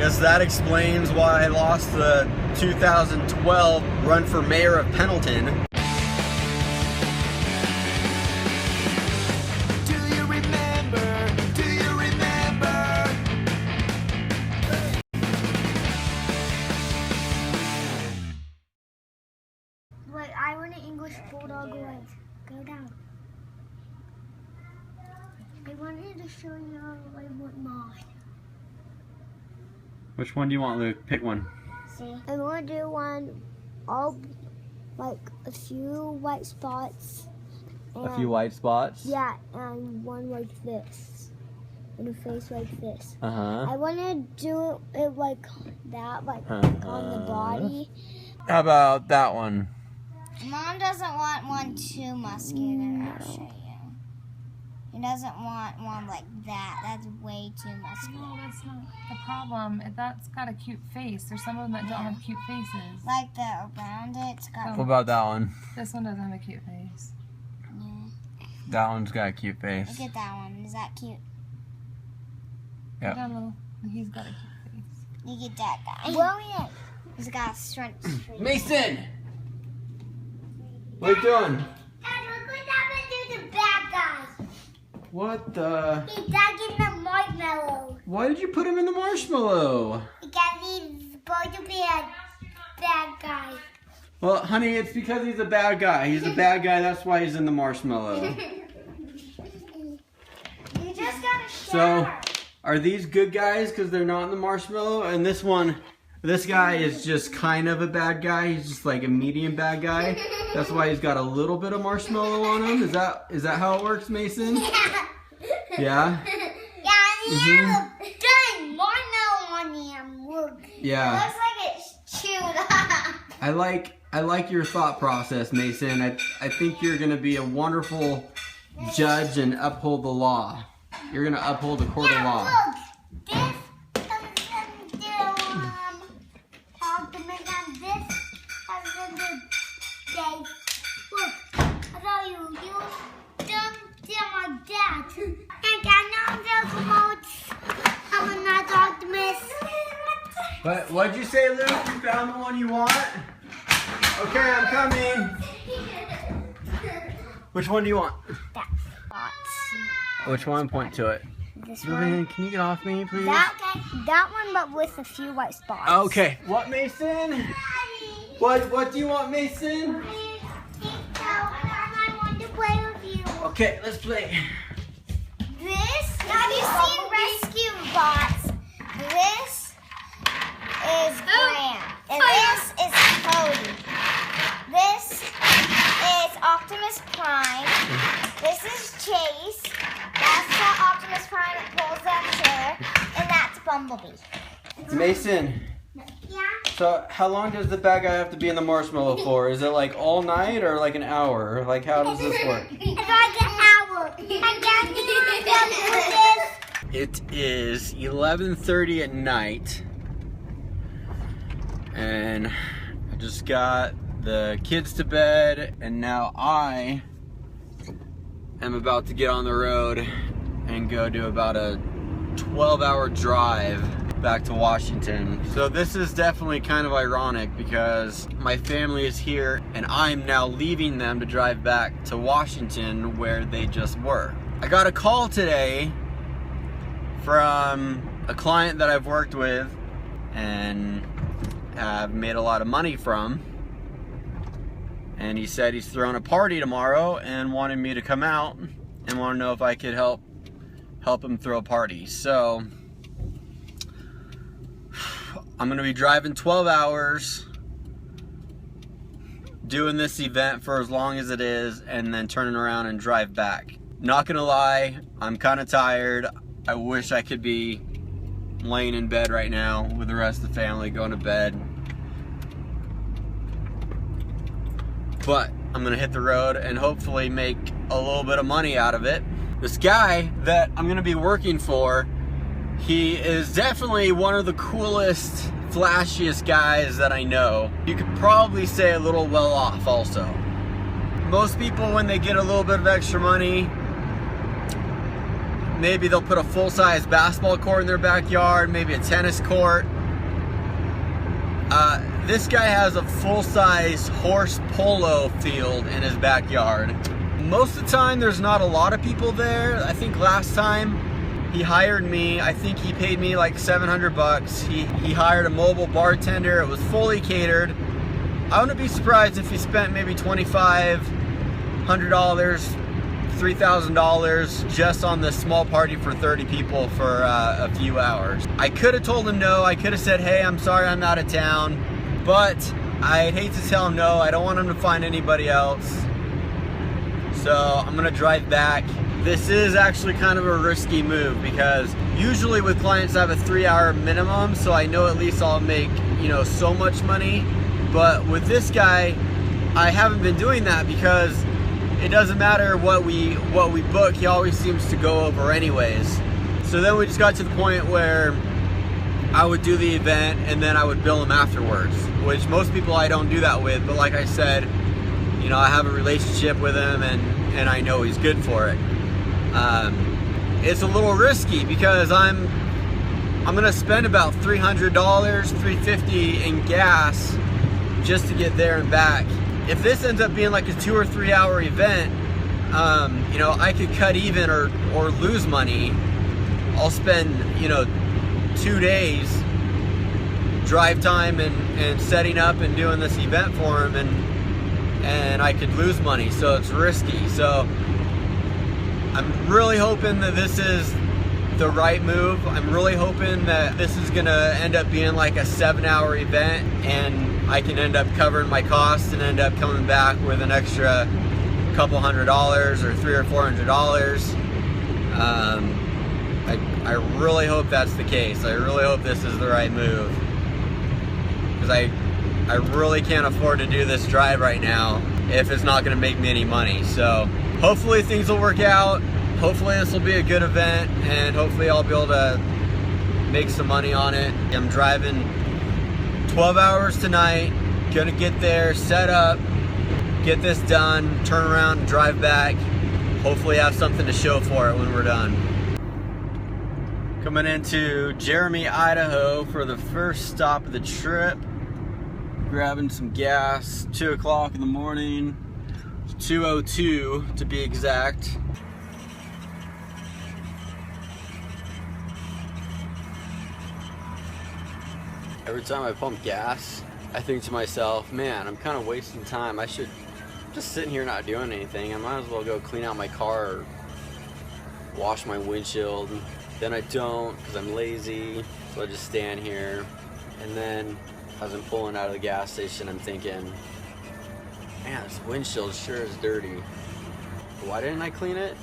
guess that explains why I lost the 2012 run for mayor of Pendleton. Do you remember? Do you remember? Wait, I want an English bulldog leg. Go down. I wanted to show you how I want mine. Which one do you want, Luke? Pick one. See? I want to do one all like a few white spots. A few white spots? Yeah, and one like this. And a face like this. Uh-huh. I want to do it like that, like on the body. How about that one? Mom doesn't want one too muscular, I'll show you. She doesn't want one like that. That's way too muscular. No, that's not the problem. That's got a cute face. There's some of them that don't have cute faces. Like the around it, it's got. What about that one? This one doesn't have a cute face. Yeah. That one's got a cute face. Look at that one. Is that cute? Yep. Down low. He's got a cute face. Look at that guy. William! He's got a straight. Mason! What are you doing? Dad, look what happened to the bad guys. What the? He's tagging the marshmallow. Why did you put him in the marshmallow? Because he's supposed to be a bad guy. Well, honey, it's because he's a bad guy. He's a bad guy, that's why he's in the marshmallow. You just gotta So, shower. are these good guys because they're not in the marshmallow? And this one, this guy is just kind of a bad guy. He's just like a medium bad guy. That's why he's got a little bit of marshmallow on him. Is that how it works, Mason? Yeah? Yeah, and he has a giant marshmallow on him. Look. Yeah. It looks like it's chewed up. I like your thought process, Mason. I think you're gonna be a wonderful judge and uphold the law. You're gonna uphold the court of law. Look, this comes into Optimus, and this comes into Dave. Look, I thought you dumped them like that. And I know the remotes. I'm not Optimus. But what'd you say, Luke? You found the one you want? Okay, I'm coming. Which one do you want? That spots. Which one? Point to it. This Vivian, one. can you get off me, please? That one, but with a few white spots. Okay. What, Mason? What do you want, Mason? I want to play with you. Okay, let's play. This, have you seen Rescue Bots? This is Graham. And this is Cody. This is Optimus Prime. This is Chase. That's the Optimus Prime that pulls that chair. And that's Bumblebee. Mason, Yeah? so how long does the bad guy have to be in the marshmallow for? Is it like all night or like an hour? Like how does this work? It's like an hour. I can't do this. It is 11:30 at night. And I just got the kids to bed, and now I am about to get on the road and go do about a 12-hour drive back to Washington. So this is definitely kind of ironic because my family is here and I'm now leaving them to drive back to Washington where they just were. I got a call today from a client that I've worked with and have made a lot of money from, and he said he's throwing a party tomorrow and wanted me to come out and want to know if I could help him throw a party. So I'm gonna be driving 12 hours doing this event for as long as it is and then turning around and drive back. Not gonna lie, I'm kind of tired. I wish I could be laying in bed right now with the rest of the family going to bed. But I'm gonna hit the road and hopefully make a little bit of money out of it. This guy that I'm gonna be working for, he is definitely one of the coolest, flashiest guys that I know. You could probably say a little well off also. Most people, when they get a little bit of extra money, maybe they'll put a full-size basketball court in their backyard, maybe a tennis court. This guy has a full-size horse polo field in his backyard. Most of the time there's not a lot of people there. I think last time he hired me, I think he paid me like 700 bucks. He hired a mobile bartender. It was fully catered. I wouldn't be surprised if he spent maybe $2,500, $3,000 just on this small party for 30 people for a few hours. I could have told him no. I could have said, hey, I'm sorry, I'm out of town. But I'd hate to tell him no. I don't want him to find anybody else. So I'm gonna drive back. This is actually kind of a risky move because usually with clients I have a 3-hour minimum, so I know at least I'll make, you know, so much money. But with this guy, I haven't been doing that because it doesn't matter what we book, he always seems to go over anyways. So then we just got to the point where I would do the event and then I would bill him afterwards, which most people I don't do that with, but like I said, you know, I have a relationship with him and I know he's good for it. It's a little risky because I'm gonna spend about $300, $350 in gas just to get there and back. If this ends up being like a 2 or 3 hour event, you know, I could cut even or lose money. I'll spend, you know, 2 days drive time and setting up and doing this event for him, and I could lose money, so it's risky. So I'm really hoping that this is the right move. I'm really hoping that this is gonna end up being like a 7-hour event and I can end up covering my costs and end up coming back with an extra couple $100 or $300 or $400. I really hope that's the case. I really hope this is the right move because I really can't afford to do this drive right now if it's not going to make me any money. So hopefully things will work out. Hopefully this will be a good event and hopefully I'll be able to make some money on it. I'm driving 12 hours tonight, gonna get there, set up, get this done, turn around and drive back. Hopefully have something to show for it when we're done. Coming into Jeremy, Idaho for the first stop of the trip. Grabbing some gas, 2 o'clock in the morning, 2:02 to be exact. Every time I pump gas, I think to myself, man, I'm kind of wasting time. I should just sitting here not doing anything. I might as well go clean out my car or wash my windshield. Then I don't because I'm lazy, so I just stand here. And then as I'm pulling out of the gas station, I'm thinking, man, this windshield sure is dirty. Why didn't I clean it?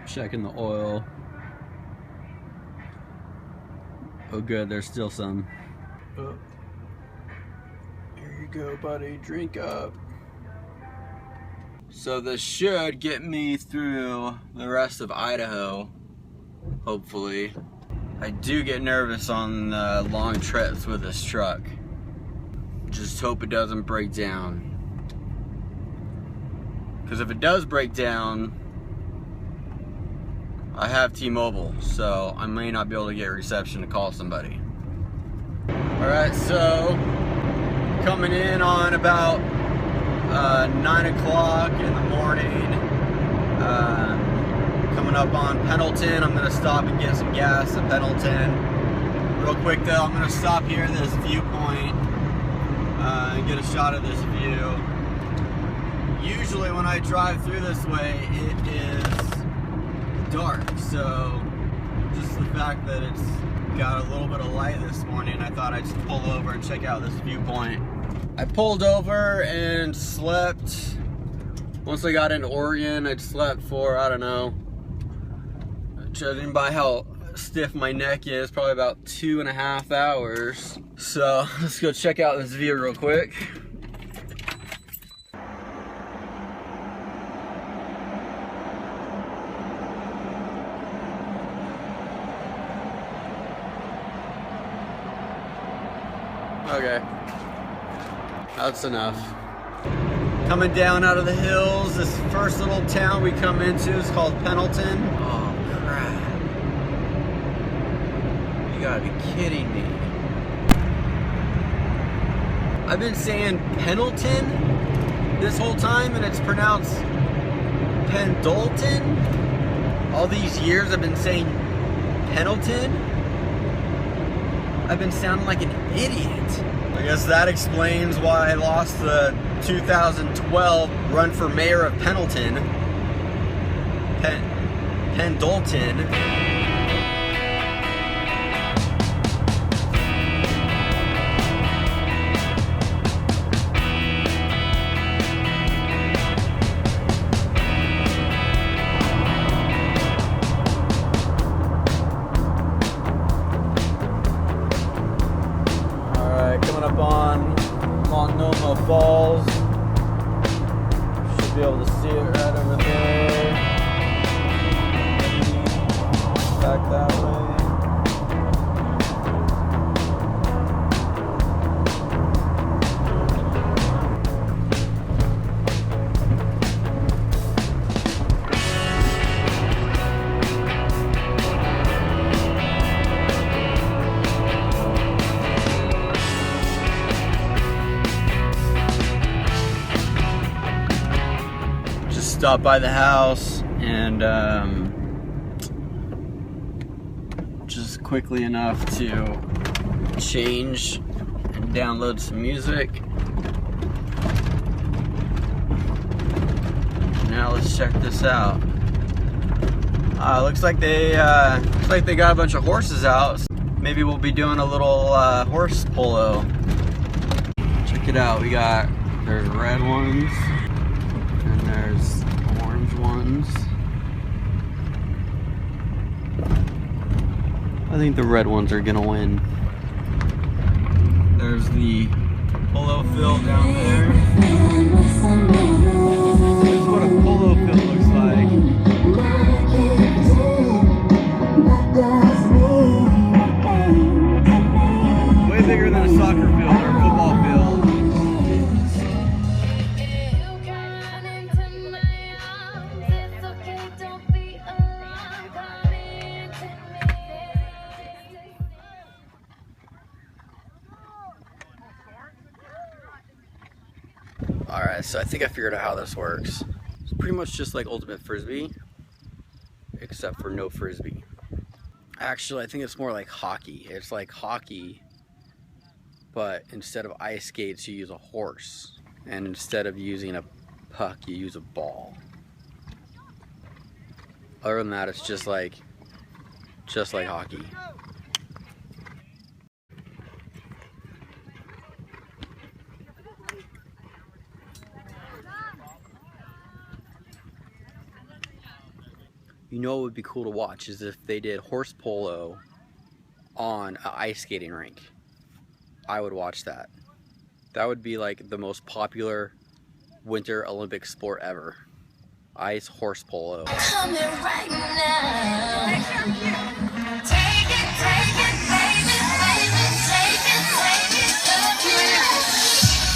Checking the oil. Oh good, there's still some. Oh. Here you go, buddy, drink up. So this should get me through the rest of Idaho, hopefully. I do get nervous on long trips with this truck. Just hope it doesn't break down. Because if it does break down, I have T-Mobile, so I may not be able to get reception to call somebody. Alright, so coming in on about 9 o'clock in the morning, coming up on Pendleton. I'm going to stop and get some gas at Pendleton. Real quick though, I'm going to stop here at this viewpoint and get a shot of this view. Usually when I drive through this way, it is dark, so just the fact that it's got a little bit of light this morning, I thought I'd just pull over and check out this viewpoint. I pulled over and slept. Once I got into Oregon, I'd slept for, I don't know, judging by how stiff my neck is, probably about 2.5 hours. So let's go check out this view real quick. Okay, that's enough. Coming down out of the hills, this first little town we come into is called Pendleton. Oh crap. You gotta be kidding me. I've been saying Pendleton this whole time and it's pronounced Pendleton. All these years I've been saying Pendleton. I've been sounding like an idiot. I guess that explains why I lost the 2012 run for mayor of Pendleton. Pendleton. Coming up on Multnomah Falls. Should be able to see it right over there. Back that way. Stopped by the house and just quickly enough to change and download some music. Now let's check this out. Looks like they got a bunch of horses out. Maybe we'll be doing a little horse polo. Check it out. There's red ones and there's orange ones. I think the red ones are gonna win. There's the polo field down there. This is what a polo field looks like. Way bigger than a soccer field or a football field. Alright, so I think I figured out how this works. It's pretty much just like Ultimate Frisbee, except for no Frisbee. Actually, I think it's more like hockey. It's like hockey, but instead of ice skates, you use a horse. And instead of using a puck, you use a ball. Other than that, it's just like hockey. You know what would be cool to watch is if they did horse polo on an ice skating rink. I would watch that. That would be like the most popular winter Olympic sport ever. Ice horse polo. Coming right now. Take it, baby, baby, take it,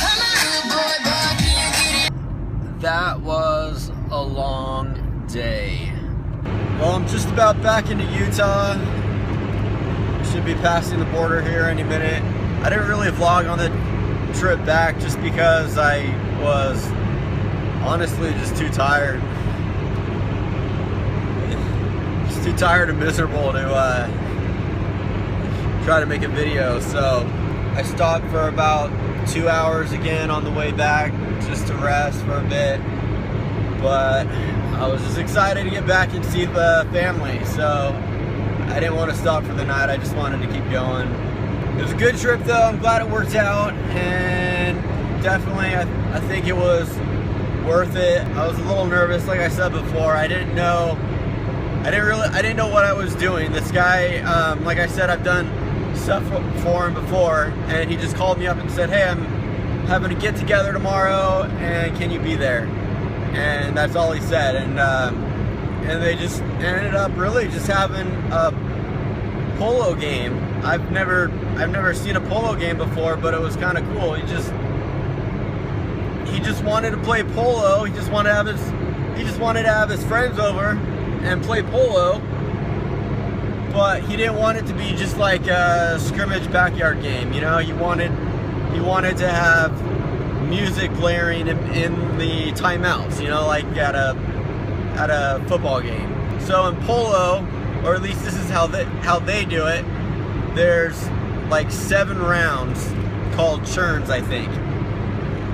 come on, boy, get it. That was a long day. Well, I'm just about back into Utah. Should be passing the border here any minute. I didn't really vlog on the trip back just because I was honestly just too tired. Just too tired and miserable to try to make a video. So I stopped for about 2 hours again on the way back just to rest for a bit. But I was just excited to get back and see the family, so I didn't want to stop for the night. I just wanted to keep going. It was a good trip though. I'm glad it worked out, and definitely I think it was worth it. I was a little nervous, like I said before. I didn't know what I was doing. This guy, like I said, I've done stuff for him before, and he just called me up and said, hey, I'm having a get together tomorrow, and can you be there? And that's all he said, and they just ended up really just having a polo game. I've never seen a polo game before, but it was kind of cool. he just wanted to play polo. He just wanted to have his friends over and play polo. But he didn't want it to be just like a scrimmage backyard game, you know. He wanted to have music blaring in the timeouts, you know, like at a football game. So in polo, or at least this is how they do it, there's like 7 rounds called churns, I think,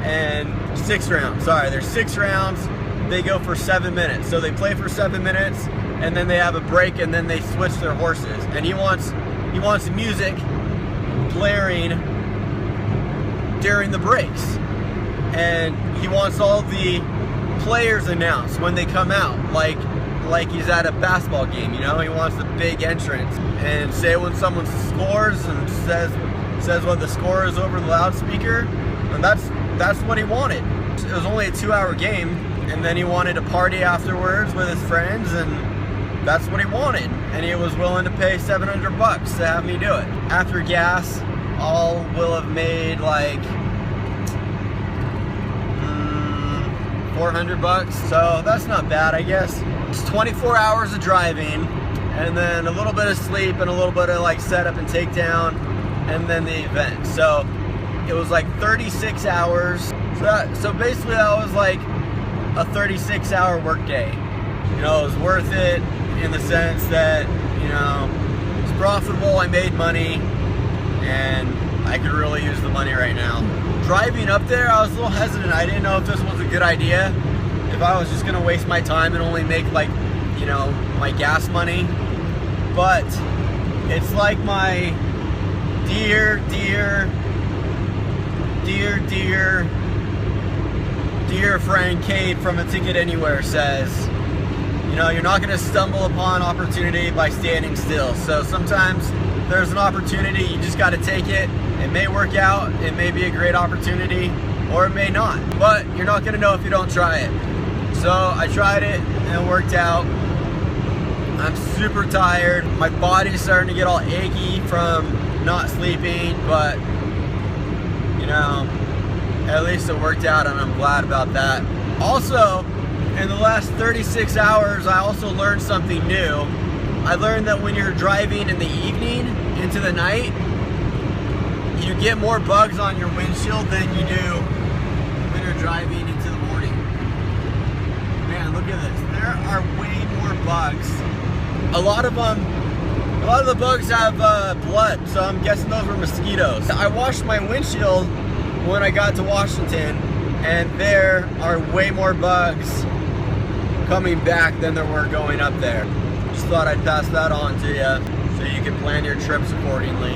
and 6 rounds. Sorry, there's 6 rounds. They go for 7 minutes. So they play for 7 minutes, and then they have a break, and then they switch their horses. And he wants music blaring during the breaks, and he wants all the players announced when they come out, like he's at a basketball game, you know. He wants the big entrance and say when someone scores and says what the score is over the loudspeaker, and that's what he wanted. It was only a 2-hour game, and then he wanted to party afterwards with his friends, and that's what he wanted. And he was willing to pay $700 to have me do it. After gas, all will have made like $400, so that's not bad, I guess. It's 24 hours of driving, and then a little bit of sleep, and a little bit of like setup and takedown, and then the event. So it was like 36 hours. So basically that was like a 36-hour work day. You know, it was worth it in the sense that, you know, it's profitable, I made money, and I could really use the money right now. Driving up there, I was a little hesitant. I didn't know if this was a good idea, if I was just gonna waste my time and only make like, you know, my gas money. But it's like my dear friend Kate from A Ticket Anywhere says, you know, you're not gonna stumble upon opportunity by standing still. So sometimes there's an opportunity, you just gotta take it. It may work out, it may be a great opportunity, or it may not. But you're not gonna know if you don't try it. So I tried it, and it worked out. I'm super tired. My body's starting to get all achy from not sleeping, but, you know, at least it worked out, and I'm glad about that. Also, in the last 36 hours, I also learned something new. I learned that when you're driving in the evening into the night, you get more bugs on your windshield than you do when you're driving into the morning. Man, look at this. There are way more bugs. A lot of the bugs have blood, so I'm guessing those were mosquitoes. I washed my windshield when I got to Washington, and there are way more bugs coming back than there were going up there. Just thought I'd pass that on to you so you can plan your trips accordingly.